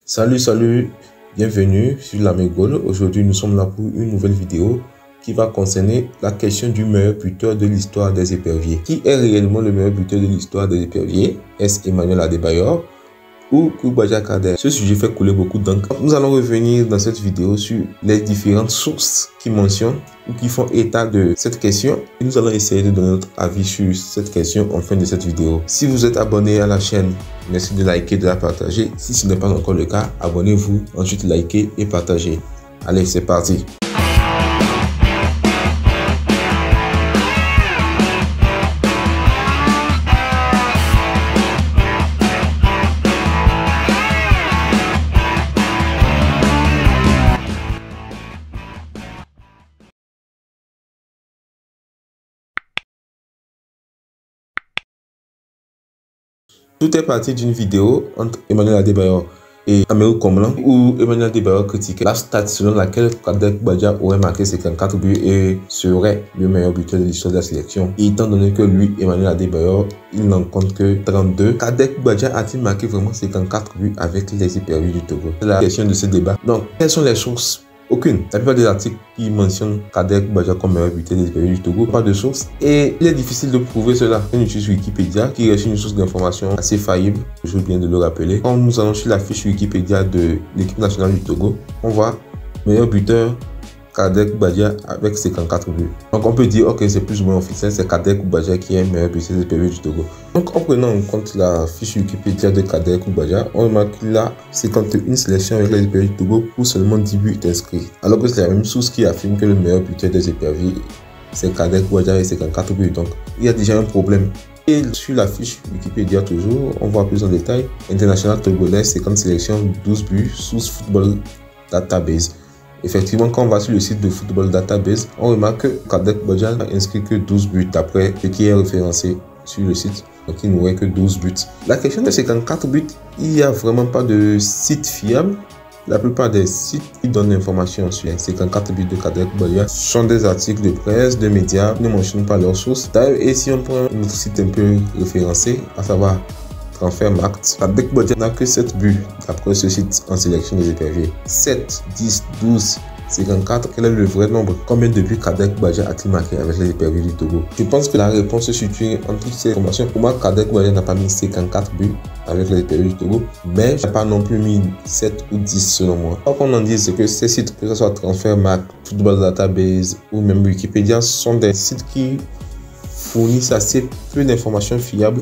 Salut, bienvenue sur l'Amegol. Aujourd'hui, nous sommes là pour une nouvelle vidéo qui va concerner la question du meilleur buteur de l'histoire des éperviers. Qui est réellement le meilleur buteur de l'histoire des éperviers? Est-ce Emmanuel Adebayor ou Koulibaly Kader? Ce sujet fait couler beaucoup d'encre. Nous allons revenir dans cette vidéo sur les différentes sources qui mentionnent ou qui font état de cette question et nous allons essayer de donner notre avis sur cette question en fin de cette vidéo. Si vous êtes abonné à la chaîne, merci de liker et de la partager. Si ce n'est pas encore le cas, abonnez-vous, ensuite likez et partagez. Allez, c'est parti. Tout est parti d'une vidéo entre Emmanuel Adebayor et Amirou Comblan où Emmanuel Adebayor critiquait la stat selon laquelle Kader Koulibaly aurait marqué 54 buts et serait le meilleur buteur de l'histoire de la sélection. Et étant donné que lui, Emmanuel Adebayor, il n'en compte que 32, Kader Koulibaly a-t-il marqué vraiment 54 buts avec les éperviers du Togo? C'est la question de ce débat. Donc, quelles sont les sources? Aucune. La plupart des articles qui mentionnent Kader Koulibaly comme meilleur buteur des éperviers du Togo, pas de source. Et il est difficile de prouver cela. On utilise Wikipédia, qui reste une source d'information assez faillible, je viens de le rappeler. Quand nous allons sur la fiche Wikipédia de l'équipe nationale du Togo, on voit meilleur buteur Kader Koulibaly avec 54 buts. Donc on peut dire ok, c'est plus ou moins officiel, c'est Kader Koulibaly qui est meilleur buteur des éperviers du Togo. Donc en prenant en compte la fiche Wikipédia de Kader Koulibaly, on remarque qu'il a 51 sélections avec les éperviers du Togo pour seulement 10 buts inscrits. Alors que c'est la même source qui affirme que le meilleur buteur des éperviers c'est Kader Koulibaly avec 54 buts. Donc il y a déjà un problème. Et sur la fiche Wikipédia toujours, on voit plus en détail. International togolais, 50 sélections, 12 buts, source Football Database. Effectivement, quand on va sur le site de Football Database, on remarque que Kader Koulibaly n'a inscrit que 12 buts d'après ce qui est référencé sur le site. Donc il n'aurait que 12 buts. La question de 54 buts, il n'y a vraiment pas de site fiable. La plupart des sites qui donnent l'information sur les 54 buts de Kader Koulibaly sont des articles de presse, de médias, qui ne mentionnent pas leurs sources. D'ailleurs, et si on prend notre site un peu référencé, à savoir Transfermarkt, Kader Koulibaly n'a que 7 buts d'après ce site en sélection des éperviers. 7, 10, 12, 54, quel est le vrai nombre? Combien de buts Kader Koulibaly a-t-il marqué avec les éperviers du Togo? Je pense que la réponse se situe entre toutes ces informations. Pour moi, Kader Koulibaly n'a pas mis 54 buts avec les éperviers du Togo, mais il n'a pas non plus mis 7 ou 10 selon moi. Quoi qu'on en dise, c'est que ces sites, que ce soit Transfermarkt, Football Database ou même Wikipédia, sont des sites qui fournissent assez peu d'informations fiables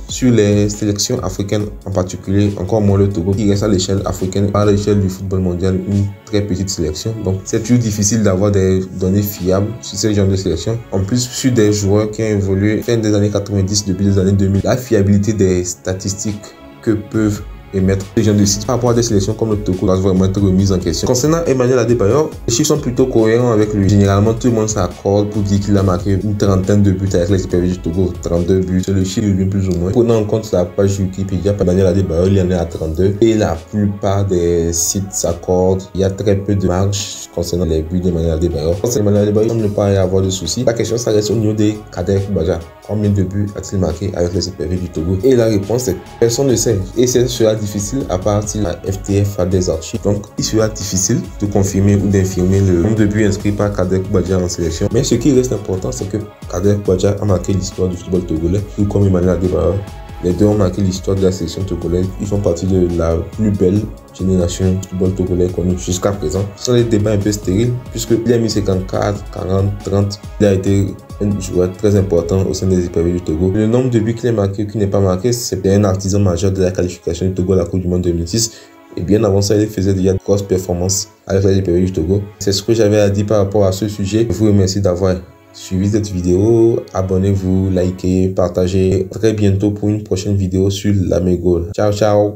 sur les sélections africaines en particulier, encore moins le Togo qui reste à l'échelle africaine, à l'échelle du football mondial, une très petite sélection. Donc c'est toujours difficile d'avoir des données fiables sur ce genre de sélection. En plus, sur des joueurs qui ont évolué fin des années 90, depuis les années 2000, la fiabilité des statistiques que peuvent émettre les gens de sites par rapport à des sélections comme le Togo doit vraiment être remise en question. Concernant Emmanuel Adebayor, les chiffres sont plutôt cohérents avec lui. Généralement, tout le monde s'accorde pour dire qu'il a marqué une trentaine de buts avec les éperviers du Togo. 32 buts, c'est le chiffre lui plus ou moins. Prenant en compte la page Wikipédia, Emmanuel Adebayor, il y en est à 32. Et la plupart des sites s'accordent. Il y a très peu de marge concernant les buts d'Emmanuel Adebayor. Concernant Emmanuel Adebayor, il ne pas y avoir de soucis. La question, ça reste au niveau des Kader Koulibaly. Combien de buts a-t-il marqué avec les éperviers du Togo? Et la réponse est personne ne sait. Et c'est cela difficile à part si la FTF a des archives. Donc il sera difficile de confirmer ou d'infirmer le nombre de buts inscrits par Kader Koulibaly en sélection. Mais ce qui reste important, c'est que Kader Koulibaly a marqué l'histoire du football togolais, tout comme Emmanuel Adebayor. Les deux ont marqué l'histoire de la sélection togolaise. Ils font partie de la plus belle génération de football togolais connue jusqu'à présent. Ce sont des débats un peu stériles puisqu'il a mis 54, 40, 30. Il a été un joueur très important au sein des éperviers du Togo. Le nombre de buts qu'il a marqué ou qu'il n'est pas marqué, c'est un artisan majeur de la qualification du Togo à la Coupe du Monde 2006. Et bien avant ça, il faisait déjà de grosses performances avec les éperviers du Togo. C'est ce que j'avais à dire par rapport à ce sujet. Je vous remercie d'avoir suivi cette vidéo. Abonnez-vous, likez, partagez. À très bientôt pour une prochaine vidéo sur l'Amegol. Ciao, ciao!